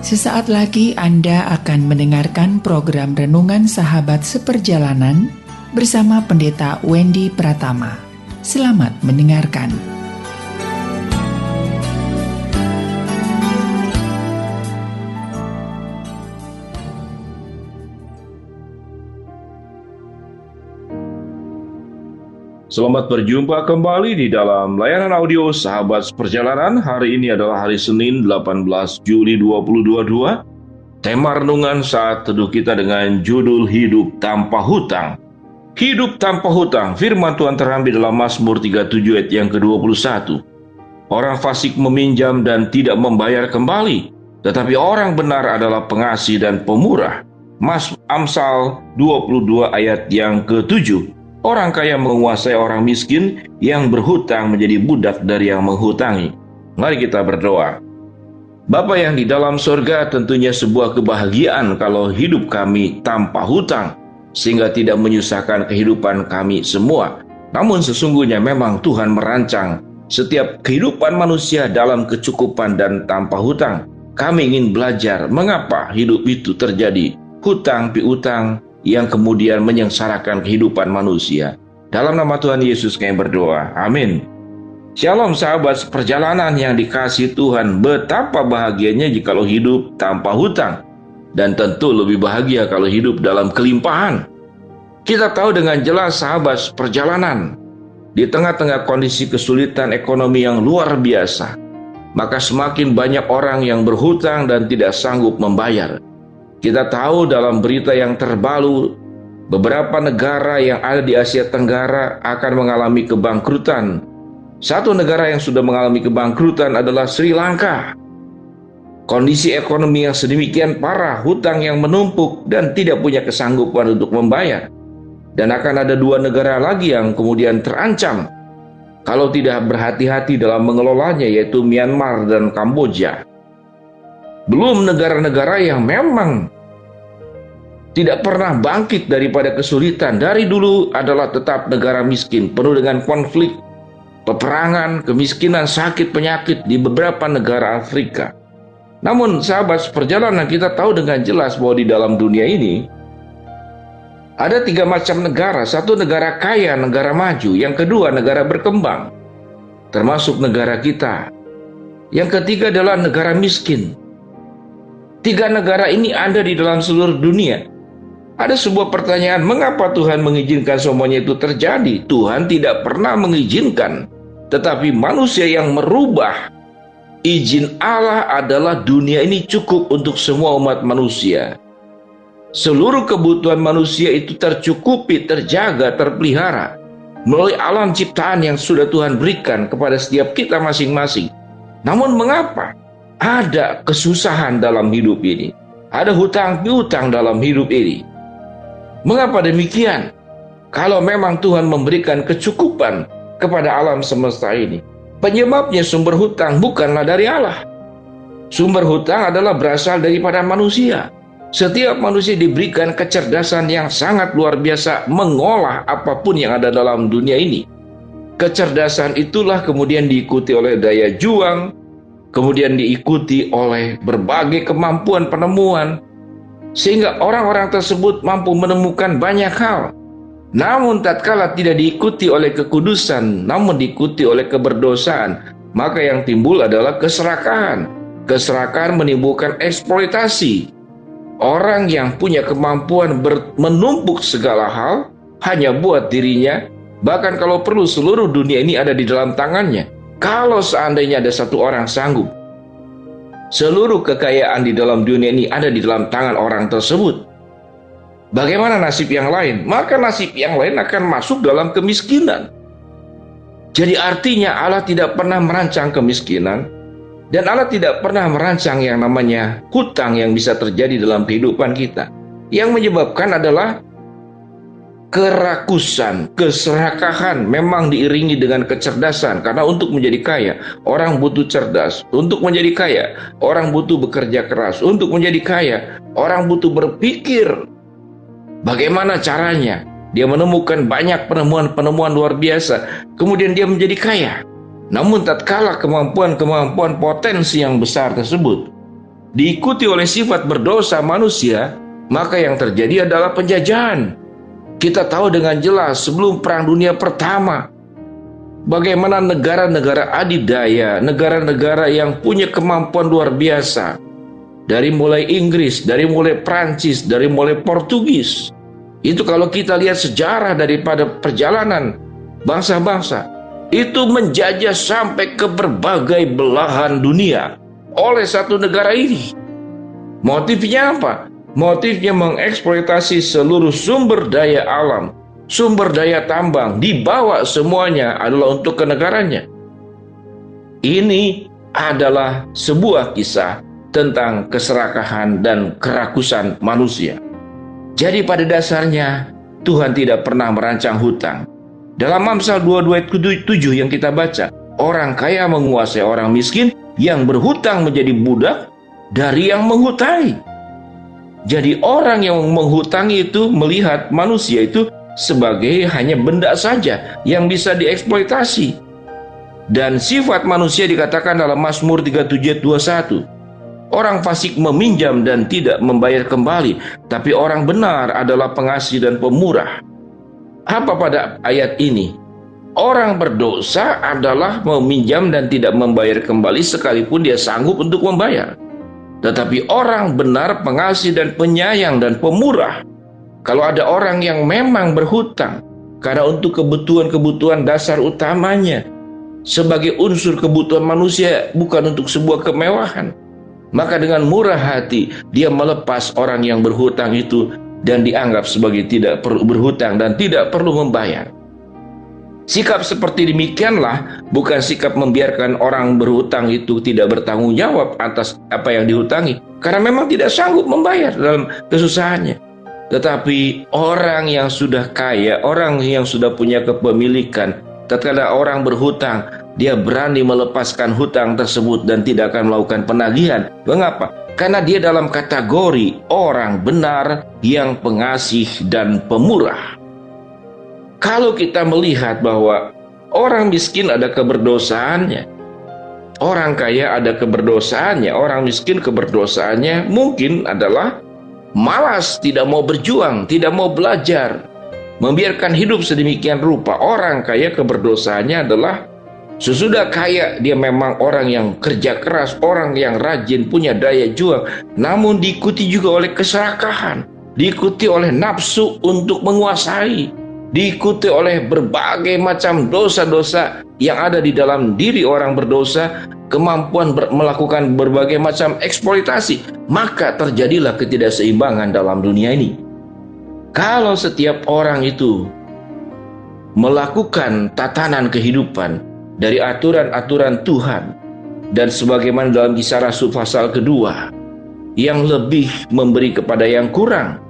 Sesaat lagi Anda akan mendengarkan program Renungan Sahabat Seperjalanan bersama Pendeta Wendy Pratama. Selamat mendengarkan. Selamat berjumpa kembali di dalam layanan audio Sahabat Seperjalanan. Hari ini adalah hari Senin 18 Juli 2022. Tema renungan saat teduh kita dengan judul Hidup Tanpa Hutang. Hidup tanpa hutang, firman Tuhan terambil dalam Mazmur 37 ayat yang ke-21. Orang fasik meminjam dan tidak membayar kembali, tetapi orang benar adalah pengasih dan pemurah. Amsal 22 ayat yang ke-7. Orang kaya menguasai orang miskin, yang berhutang menjadi budak dari yang menghutangi. Mari kita berdoa. Bapa yang di dalam surga, tentunya sebuah kebahagiaan kalau hidup kami tanpa hutang, sehingga tidak menyusahkan kehidupan kami semua. Namun sesungguhnya memang Tuhan merancang setiap kehidupan manusia dalam kecukupan dan tanpa hutang. Kami ingin belajar mengapa hidup itu terjadi hutang piutang yang kemudian menyengsarakan kehidupan manusia. Dalam nama Tuhan Yesus kami berdoa. Amin. Shalom sahabat seperjalanan yang dikasihi Tuhan. Betapa bahagianya jikalau hidup tanpa hutang. Dan tentu lebih bahagia kalau hidup dalam kelimpahan. Kita tahu dengan jelas sahabat seperjalanan, di tengah-tengah kondisi kesulitan ekonomi yang luar biasa, maka semakin banyak orang yang berhutang dan tidak sanggup membayar. Kita tahu dalam berita yang terbaru, beberapa negara yang ada di Asia Tenggara akan mengalami kebangkrutan. Satu negara yang sudah mengalami kebangkrutan adalah Sri Lanka. Kondisi ekonomi yang sedemikian parah, hutang yang menumpuk dan tidak punya kesanggupan untuk membayar. Dan akan ada dua negara lagi yang kemudian terancam kalau tidak berhati-hati dalam mengelolanya, yaitu Myanmar dan Kamboja. Belum negara-negara yang memang tidak pernah bangkit daripada kesulitan. Dari dulu adalah tetap negara miskin, penuh dengan konflik, peperangan, kemiskinan, sakit, penyakit di beberapa negara Afrika. Namun sahabat seperjalanan, kita tahu dengan jelas bahwa di dalam dunia ini ada tiga macam negara. Satu, negara kaya, negara maju. Yang kedua, negara berkembang, termasuk negara kita. Yang ketiga adalah negara miskin. Tiga negara ini ada di dalam seluruh dunia. Ada sebuah pertanyaan, mengapa Tuhan mengizinkan semuanya itu terjadi? Tuhan tidak pernah mengizinkan, tetapi manusia yang merubah. Izin Allah adalah dunia ini cukup untuk semua umat manusia. Seluruh kebutuhan manusia itu tercukupi, terjaga, terpelihara melalui alam ciptaan yang sudah Tuhan berikan kepada setiap kita masing-masing. Namun mengapa ada kesusahan dalam hidup ini? Ada hutang piutang dalam hidup ini. Mengapa demikian? Kalau memang Tuhan memberikan kecukupan kepada alam semesta ini, penyebabnya sumber hutang bukanlah dari Allah. Sumber hutang adalah berasal daripada manusia. Setiap manusia diberikan kecerdasan yang sangat luar biasa mengolah apapun yang ada dalam dunia ini. Kecerdasan itulah kemudian diikuti oleh daya juang, kemudian diikuti oleh berbagai kemampuan penemuan, sehingga orang-orang tersebut mampu menemukan banyak hal. Namun tatkala tidak diikuti oleh kekudusan, namun diikuti oleh keberdosaan, maka yang timbul adalah keserakahan. Keserakahan menimbulkan eksploitasi. Orang yang punya kemampuan menumpuk segala hal hanya buat dirinya, bahkan kalau perlu seluruh dunia ini ada di dalam tangannya. Kalau seandainya ada satu orang sanggup, seluruh kekayaan di dalam dunia ini ada di dalam tangan orang tersebut. Bagaimana nasib yang lain? Maka nasib yang lain akan masuk dalam kemiskinan. Jadi artinya Allah tidak pernah merancang kemiskinan, dan Allah tidak pernah merancang yang namanya hutang yang bisa terjadi dalam kehidupan kita. Yang menyebabkan adalah kerakusan, keserakahan memang diiringi dengan kecerdasan. Karena untuk menjadi kaya, orang butuh cerdas. Untuk menjadi kaya, orang butuh bekerja keras. Untuk menjadi kaya, orang butuh berpikir bagaimana caranya. Dia menemukan banyak penemuan-penemuan luar biasa. Kemudian dia menjadi kaya. Namun tatkala kemampuan-kemampuan potensi yang besar tersebut diikuti oleh sifat berdosa manusia, maka yang terjadi adalah penjajahan. Kita tahu dengan jelas sebelum Perang Dunia Pertama, bagaimana negara-negara adidaya, negara-negara yang punya kemampuan luar biasa, dari mulai Inggris, dari mulai Prancis, dari mulai Portugis. Itu kalau kita lihat sejarah daripada perjalanan bangsa-bangsa, itu menjajah sampai ke berbagai belahan dunia oleh satu negara ini. Motifnya apa? Motifnya mengeksploitasi seluruh sumber daya alam, sumber daya tambang, dibawa semuanya adalah untuk ke negaranya. Ini adalah sebuah kisah tentang keserakahan dan kerakusan manusia. Jadi pada dasarnya Tuhan tidak pernah merancang hutang. Dalam Amsal 22:7 yang kita baca, orang kaya menguasai orang miskin, yang berhutang menjadi budak dari yang menghutangi. Jadi orang yang menghutangi itu melihat manusia itu sebagai hanya benda saja yang bisa dieksploitasi. Dan sifat manusia dikatakan dalam Mazmur 37:21. Orang fasik meminjam dan tidak membayar kembali, tapi orang benar adalah pengasih dan pemurah. Apa pada ayat ini? Orang berdosa adalah meminjam dan tidak membayar kembali sekalipun dia sanggup untuk membayar. Tetapi orang benar pengasih dan penyayang dan pemurah. Kalau ada orang yang memang berhutang karena untuk kebutuhan-kebutuhan dasar utamanya, sebagai unsur kebutuhan manusia, bukan untuk sebuah kemewahan, maka dengan murah hati dia melepas orang yang berhutang itu dan dianggap sebagai tidak perlu berhutang dan tidak perlu membayar. Sikap seperti demikianlah bukan sikap membiarkan orang berhutang itu tidak bertanggung jawab atas apa yang dihutangi, karena memang tidak sanggup membayar dalam kesusahannya. Tetapi orang yang sudah kaya, orang yang sudah punya kepemilikan, tatkala orang berhutang, dia berani melepaskan hutang tersebut dan tidak akan melakukan penagihan. Mengapa? Karena dia dalam kategori orang benar yang pengasih dan pemurah. Kalau kita melihat bahwa orang miskin ada keberdosaannya, orang kaya ada keberdosaannya, orang miskin keberdosaannya mungkin adalah malas, tidak mau berjuang, tidak mau belajar, membiarkan hidup sedemikian rupa. Orang kaya keberdosaannya adalah sesudah kaya dia memang orang yang kerja keras, orang yang rajin, punya daya juang, namun diikuti juga oleh keserakahan, diikuti oleh nafsu untuk menguasai, diikuti oleh berbagai macam dosa-dosa yang ada di dalam diri orang berdosa, kemampuan melakukan berbagai macam eksploitasi, maka terjadilah ketidakseimbangan dalam dunia ini. Kalau setiap orang itu melakukan tatanan kehidupan dari aturan-aturan Tuhan, dan sebagaimana dalam Kisah Rasul pasal kedua, yang lebih memberi kepada yang kurang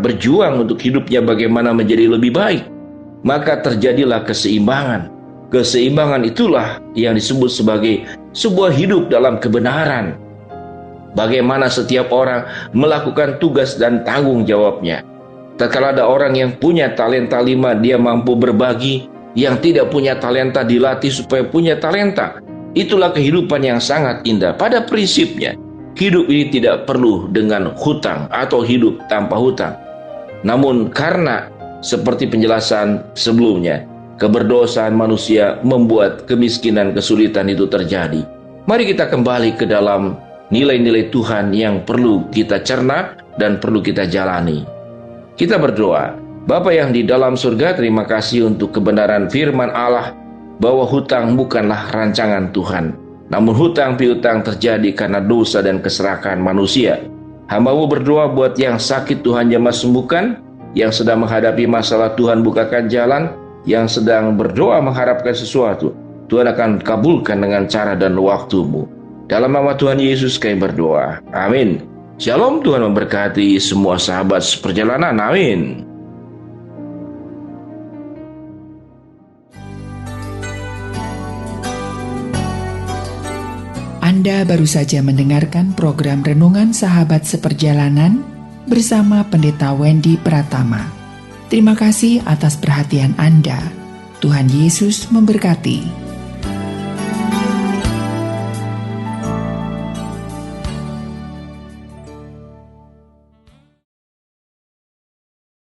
berjuang untuk hidupnya bagaimana menjadi lebih baik, maka terjadilah keseimbangan. Keseimbangan itulah yang disebut sebagai sebuah hidup dalam kebenaran. Bagaimana setiap orang melakukan tugas dan tanggung jawabnya. Tatkala ada orang yang punya talenta 5, dia mampu berbagi. Yang tidak punya talenta dilatih supaya punya talenta. Itulah kehidupan yang sangat indah. Pada prinsipnya, hidup ini tidak perlu dengan hutang atau hidup tanpa hutang. Namun karena seperti penjelasan sebelumnya, keberdosaan manusia membuat kemiskinan, kesulitan itu terjadi. Mari kita kembali ke dalam nilai-nilai Tuhan yang perlu kita cerna dan perlu kita jalani. Kita berdoa. Bapa yang di dalam surga, terima kasih untuk kebenaran firman Allah bahwa hutang bukanlah rancangan Tuhan. Namun hutang piutang terjadi karena dosa dan keserakahan manusia. Hamba-Mu berdoa buat yang sakit Tuhan jamah sembuhkan, yang sedang menghadapi masalah Tuhan bukakan jalan, yang sedang berdoa mengharapkan sesuatu, Tuhan akan kabulkan dengan cara dan waktu-Mu. Dalam nama Tuhan Yesus kami berdoa. Amin. Shalom, Tuhan memberkati semua sahabat seperjalanan. Amin. Anda baru saja mendengarkan program Renungan Sahabat Seperjalanan bersama Pendeta Wendy Pratama. Terima kasih atas perhatian Anda. Tuhan Yesus memberkati.